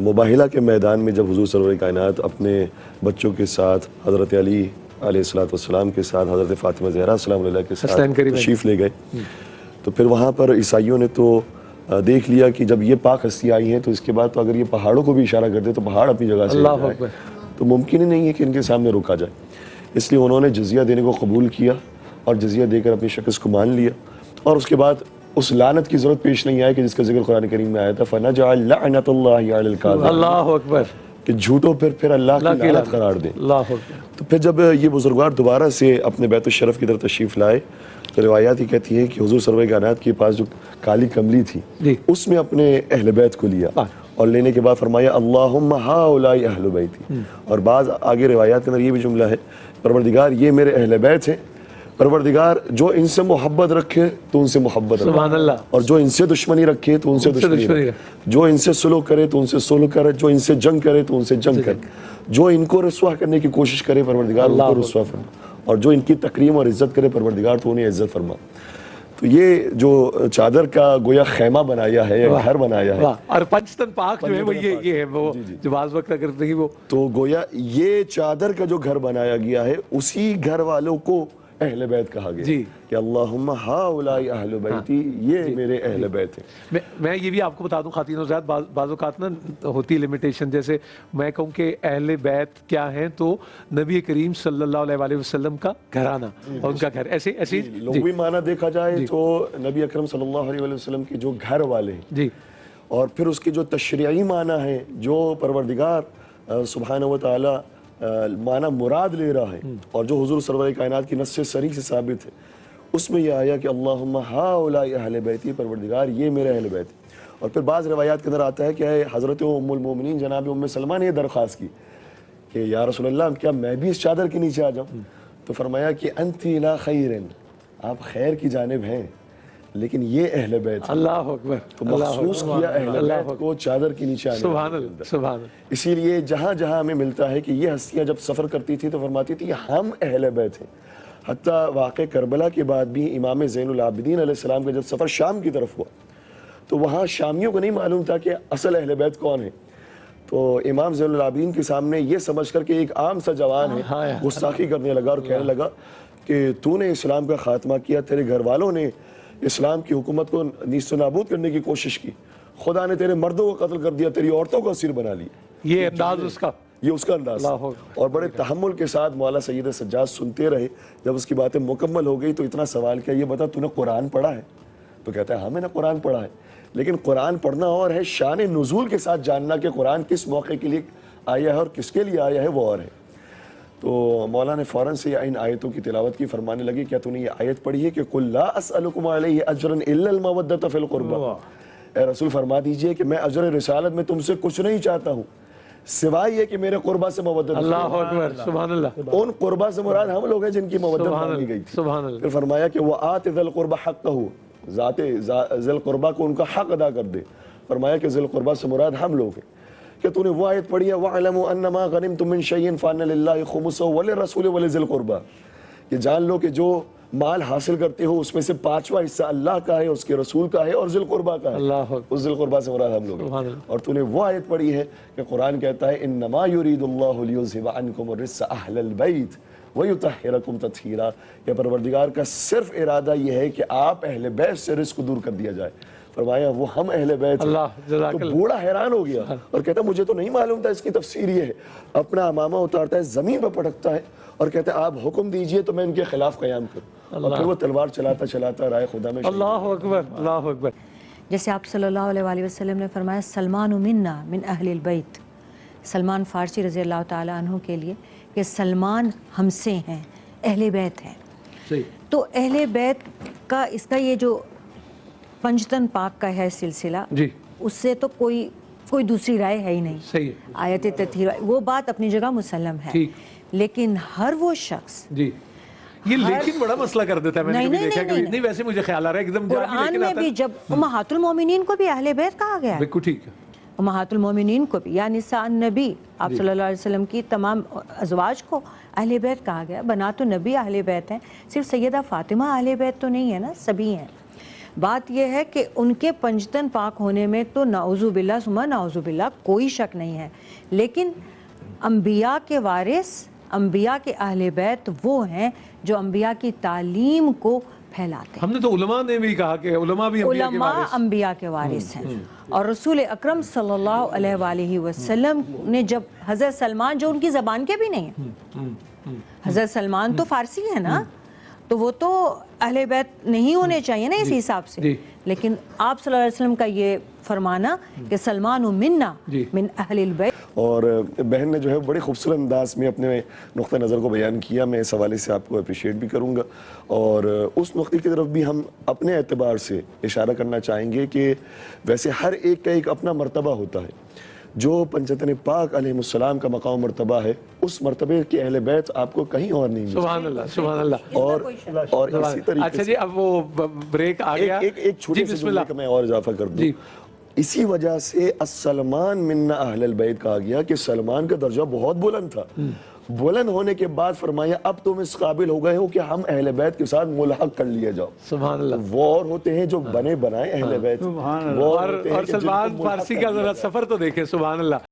مباہلہ کے میدان میں جب حضور سرور کائنات اپنے بچوں کے ساتھ حضرت علی علیہ السلام کے ساتھ حضرت فاطمہ زہرا السلام علیہ کے ساتھ تشریف لے گئے، تو پھر وہاں پر عیسائیوں نے تو دیکھ لیا کہ جب یہ پاک ہستی آئی ہیں تو اس کے بعد تو اگر یہ پہاڑوں کو بھی اشارہ کر دے تو پہاڑ اپنی جگہ سے ہل جائیں، تو ممکن ہی نہیں ہے کہ ان کے سامنے روکا جائے. اس لیے انہوں نے جزیہ دینے کو قبول کیا اور جزیہ دے کر اپنی شخص کو مان لیا، اور اس کے بعد اس لعنت کی ضرورت پیش نہیں آئی کہ جس کا ذکر قرآن کریم میں آیا تھا فَنَجْعَلْ لَعْنَةَ اللَّهِ عَلَى الْكَاذِبِينَ. اللہ اکبر، کہ جھوٹوں پھر اللہ کی لعنت قرار دیں. تو پھر جب یہ بزرگوار دوبارہ سے اپنے بیت الشرف کی طرف تشریف لائے تو روایات ہی کہتی ہیں کہ حضور سرور کائنات کے پاس جو کالی کملی تھی اس میں اپنے اہل بیت کو لیا اور لینے کے بعد فرمایا اللہم ہؤلاء اہل بیتی. اور بعض آگے روایات کے اندر یہ بھی جملہ ہے پروردگار یہ میرے اہل بیت ہیں، پروردگار جو ان سے محبت رکھے تو ان سے محبت رکھے، اور جو ان سے دشمنی رکھے تو ان سے دشمنی رکھے، جو ان سے سلوک کرے تو ان سے سلوک کرے، جو ان سے جنگ کرے تو ان سے جنگ کرے، جو ان کو رسوا کرنے کی کوشش کرے پروردگار ان کو رسوا فرما، اور جو ان کی تکریم اور عزت کرے پروردگار تو انہیں عزت فرما. تو یہ جو چادر کا گویا خیمہ بنایا ہے یا گھر بنایا ہے، اور پنجتن پاک جو ہے وہ یہ ہے، وہ جو بعض وقت اگر دیکھیں وہ تو گویا یہ چادر کا جو گھر بنایا گیا ہے اسی گھر والوں کو اہل بیت کہا گیا کہ اللہم ہؤلاء اہل بیتی، یہ میرے اہل بیت ہیں. میں یہ بھی آپ کو بتا دوں خواتین و حضرات، بعض اوقات نا ہوتی لمیٹیشن، جیسے میں کہوں کہ اہل بیت کیا ہیں تو نبی کریم صلی اللہ علیہ وسلم کا گھرانہ اور ان کا گھر، ایسے لغوی معنی دیکھا جائے تو نبی اکرم صلی اللہ علیہ وسلم کے جو گھر والے ہیں، اور پھر اس کے جو تشریعی معنی ہیں جو پروردگار سبحانہ و تعالی معنی مراد لے رہا ہے اور جو حضور سرور کائنات کی نص صریح سے ثابت ہے، اس میں یہ آیا کہ اللہم ہؤلاء اہل بیتی، پروردگار یہ میرے اہل بیت. اور پھر بعض روایات کے اندر آتا ہے کہ حضرت ام المومنین جناب ام سلمہ نے یہ درخواست کی کہ یا رسول اللہ کیا میں بھی اس چادر کے نیچے آ جاؤں؟ تو فرمایا کہ انتی لا خیر، آپ خیر کی جانب ہیں لیکن یہ اہل بیت. اللہ اکبر. تو مخصوص کیا اہل بیت کو چادر کے نیچے آنے. سبحان اللہ، سبحان اللہ. اسی لیے جہاں جہاں ہمیں ملتا ہے کہ یہ ہستیاں جب سفر کرتی تھی تو فرماتی تھی ہم اہل بیت ہیں. حتیٰ واقع کربلا کے بعد بھی امام زین العابدین علیہ السلام کا جب سفر شام کی طرف ہوا تو وہاں شامیوں کو نہیں معلوم تھا کہ اصل اہل بیت کون ہے. تو امام زین العابدین کے سامنے یہ سمجھ کر کہ ایک عام سا جوان ہے گستاخی کرنے لگا اور کہنے لگا کہ تو نے اسلام کا خاتمہ کیا، تیرے گھر والوں نے اسلام کی حکومت کو نیست و نابود کرنے کی کوشش کی، خدا نے تیرے مردوں کو قتل کر دیا، تیری عورتوں کو اسیر بنا لی. یہ انداز اس کا، یہ اس کا انداز، اور بڑے تحمل کے ساتھ مولا سید سجاد سنتے رہے. جب اس کی باتیں مکمل ہو گئی تو اتنا سوال کیا یہ بتا تو نے قرآن پڑھا ہے؟ تو کہتا ہے ہاں میں نے قرآن پڑھا ہے، لیکن قرآن پڑھنا اور ہے شان نزول کے ساتھ جاننا کہ قرآن کس موقع کے لیے آیا ہے اور کس کے لیے آیا ہے وہ اور ہے. تو مولا نے فوراً سے ان آیتوں کی تلاوت کی، فرمانے لگے کیا تو نے یہ آیت پڑھی ہے کہ قُلْ لَا أَسْأَلُكُمْ عَلَيْهِ أَجْرًا إِلَّا الْمَوَدَّةَ فِي الْقُرْبَى، اے رسول فرما دیجئے کہ میں اجر رسالت میں تم سے کچھ نہیں چاہتا ہوں سوائے یہ کہ میرے قربہ سے مودت. اللہ اکبر، سبحان اللہ. ان قربہ سے مراد ہم لوگ ہیں جن کی مودت مانگی گئی تھی. سبحان اللہ. پھر فرمایا کہ وَآتِ ذِي الْقُرْبَى حَقَّهُ، ذات ذی القربہ کو ان کا حق ادا کر دے. فرمایا کہ ذی القربہ سے مراد ہم لوگ ہیں. کہ تو نے وہ آیت پڑھی ہے وَاعْلَمُوا أَنَّمَا غَنِمْتُم مِّن شَيْءٍ فَأَنَّ لِلَّهِ خُمُسَهُ وَلِلرَّسُولِ وَلِذِي الْقُرْبَى، کہ جان لو کہ جو مال حاصل کرتے ہو اس میں سے 5واں حصہ اللہ کا ہے، اس کے رسول کا ہے اور ذی القربہ کا ہے. اس ذی القربہ سے مراد ہم لوگ ہیں. اور تو نے وہ آیت پڑھی ہے کہ قرآن کہتا ہے انما یرید اللہ لیذھب عنکم الرجس اہل البیت ویطہرکم تطہیرا، کہ پروردگار کا صرف ارادہ یہ ہے کہ آپ اہل بیت سے رزق دور کر دیا جائے. فرمایا وہ ہم اہل بیت ہیں. تو بوڑھا حیران ہو گیا اور کہتا مجھے تو نہیں معلوم تھا اس کی تفسیر یہ ہے. اپنا امامہ اتارتا ہے، زمین پہ پٹکتا ہے اور کہتا ہے آپ حکم دیجئے تو میں ان کے خلاف قیام کروں. اور پھر وہ تلوار چلاتا چلاتا رائے خدا میں. اللہ اکبر، اللہ اکبر. جیسے آپ صلی اللہ علیہ وسلم نے فرمایا سلمان منا من اہل البیت، سلمان فارسی رضی اللہ تعالیٰ عنہ کے لیے کہ سلمان ہم سے ہیں، اہل بیت ہیں. تو اہل بیت کا اس کا یہ جو پنجتن پاک کا ہے سلسلہ، اس سے تو کوئی دوسری رائے ہے ہی نہیں. آیت تطہیر وہ بات اپنی جگہ مسلم ہے، لیکن ہر وہ شخص یہ لیکن بڑا مسئلہ کر دیتا ہے. میں نے بھی دیکھا کہ نہیں ویسے مجھے خیال آ رہا ہے ایک دم قرآن میں بھی جب امہات المومنین کو بھی اہل بیت کہا گیا ہے. بالکل ٹھیک ہے. امہات المومنین کو بھی، یا نساء النبی آپ صلی اللہ علیہ وسلم کی تمام ازواج کو اہل بیت کہا گیا. بنات النبی اہل بیت ہیں، صرف سیدہ فاطمہ اہل بیت تو نہیں ہے نا، سبھی ہیں. بات یہ ہے کہ ان کے پنجتن پاک ہونے میں تو نعوذ باللہ ثم نعوذ باللہ کوئی شک نہیں ہے، لیکن انبیاء کے وارث، انبیاء کے اہل بیت وہ ہیں جو انبیاء کی تعلیم کو پھیلاتے ہیں۔ ہم نے تو علماء نے بھی کہا کہ علماء بھی انبیاء کے علماء وارث۔ انبیاء کے وارث ہیں، اور رسول اکرم صلی اللہ علیہ وآلہ وسلم نے جب حضرت سلمان، جو ان کی زبان کے بھی نہیں ہیں، حضرت سلمان تو فارسی ہے نا، تو وہ تو اہل بیت نہیں ہونے چاہیے نا اس حساب سے، لیکن آپ صلی اللہ علیہ وسلم کا یہ فرمانا کہ سلمان منا من اہل البیت۔ اور بہن نے جو ہے بڑے خوبصورت انداز میں اپنے نقطہ نظر کو بیان کیا، میں اس حوالے سے آپ کو اپریشیٹ بھی کروں گا، اور اس نقطے کی طرف بھی ہم اپنے اعتبار سے اشارہ کرنا چاہیں گے کہ ویسے ہر ایک کا ایک اپنا مرتبہ ہوتا ہے۔ جو پنجتن پاک علیہ السلام کا مقام مرتبہ ہے، اس مرتبے کے اہل بیت آپ کو کہیں اور نہیں ملتے۔ سبحان اللہ، سبحان اللہ۔ اور اسی طریقے اچھا جی، اب وہ بریک آ گیا، ایک چھوٹے سے جملے کا میں اور اضافہ کر دوں۔ اسی وجہ سے السلمان منا اہل البیت کہا گیا کہ سلمان کا درجہ بہت بلند تھا، بلند ہونے کے بعد فرمایا اب تم اس قابل ہو گئے ہو کہ ہم اہل بیت کے ساتھ ملحق کر لیے جاؤ۔ سبحان اللہ۔ وہ اور ہوتے ہیں جو بنے بنائے اہل بیت، اور سلمان فارسی کا ذرا سفر تو دیکھیں، سبحان اللہ۔